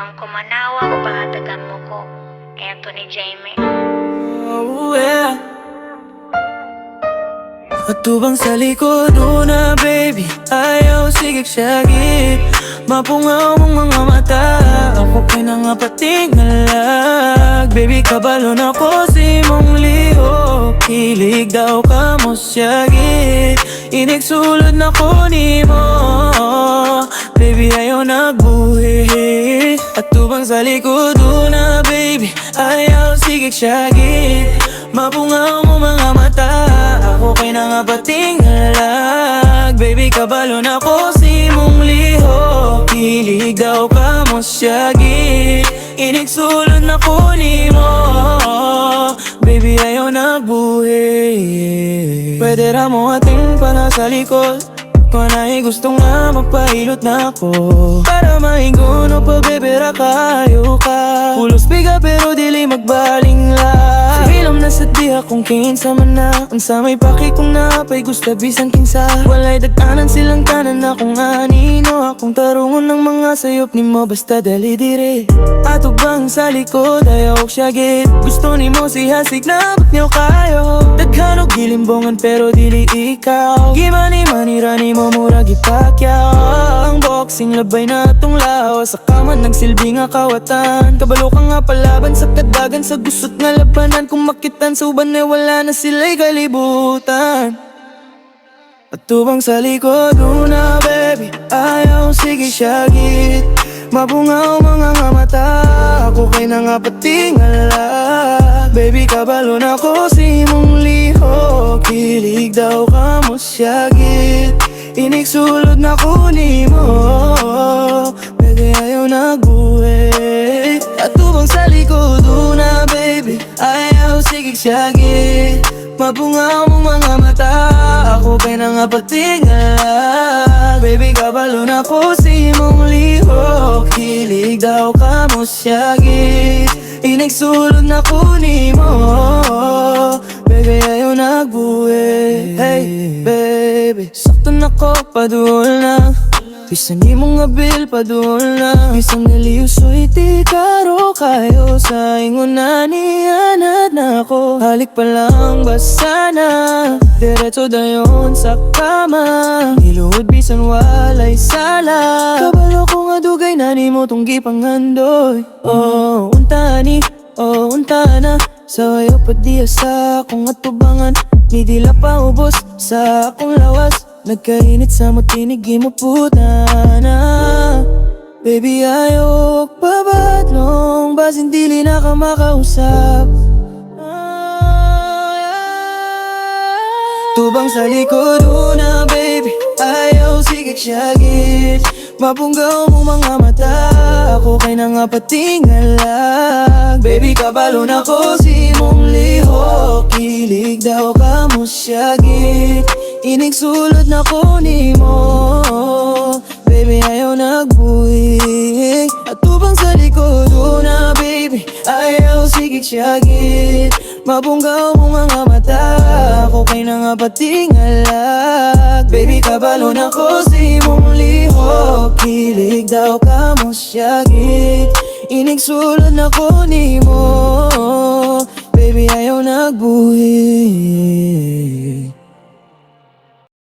man ko manawa, pahatagan mo ko. Anthony Jaime. Oh, yeah. Matubang sa likod na baby, ayaw sigig syagit. Mapungaw mong mga mata, ako pinangapatingalag. Baby, kabalon ako si mong lihok, hilig daw ka mo syagit. Inigsulod na ko ni mo, baby, ayaw nagbuhi. At tubang sa likod na baby, ayaw sigig syagit. Mapungaw mo mga mata, ako pinangapatingalag. Baby, kabalon ako si mong lihok, hilig daw ka mo syagit. Inigsulod na ko ni mo, baby, ayaw nagbuhi. Pwede ra mo ating para sa likod, kung na'y gusto nga magpahilot na ako. Para mahingon o pabebera kayo ka. Pulos biga pero dili magbaling la. Hilom na sa diha kung kinsa man na. Ang sa may paki kung napay gusta bisan kinsa. Walay dagkanan silang tanan na kung anino. Akong tarungon ng mga sayop ni mo basta dali dire. Ato bang sa likod ayaw syagit. Gusto ni mo si hasig na ba't niyo kayo. Daghan og gilimbongan pero dili ikaw. Gimani-mani rani mo mura gipakyaw. Ang boxing labay na tong lao. Sa kaman nagsilbi nga kawatan. Kabalo ka nga palaban sa kadagan. Sa gusot nga labanan. Kung makitan sa uban na wala na sila'y kalibutan. At tubang sa likod na baby, ayaw sige syagit. Mabungaw mga nga mata, ako kay nangapatingalag. Baby, kabalon ako si mong lihok, hilig daw ka mo syagit. Inigsulod na ko ni mo, baby, ayaw nagbuhi. At tubang sa likod na baby, ayaw sige syagit. Mabungaw mong mga mata, ako pinangapatingalag. Baby, kabalon ako si mong lihok, hilig daw ka mo syagit. Inigsulod na ko ni mo, baby, ayaw nagbuhi. Hey, baby, sakto na ko, paduol na. Bisan di mo nga bil, paduol na. Bisan naliusoy, di karo kayo. Sa ingon na niyanad na ako. Halik pa lang basa na, diretso dayon sa kama. Niluhod bisan walay sala. Kabalo ko nga dugay na ni mo tong gipangandoy. Oh, unta ni, oh, unta na. Sawayo pa diya sa akong atubangan. Ni dila pa ubos sa akong lawas. Nagkainit sa matinig, imuputa na. Baby, ayaw pabatlong, basin dili na ka makausap. Tubang sa likod na baby, ayaw sigig syagit. Mapunggaw mo mga mata, ako kay nangapatingalag. Baby, kabalon ako si mong lihok, hilig daw ka mo syagit. Inigsulod na ko ni mo, baby, ayaw nagbuhi. At tubang sa likod na baby, ayaw sigig syagit. Mapunggaw mo mga mata, ako kay nangapatingalag. Baby, kabalon ako si mong lihok, hilig daw ka mo syagit. Inigsulod na ko ni mo, baby, ayaw nagbuhi.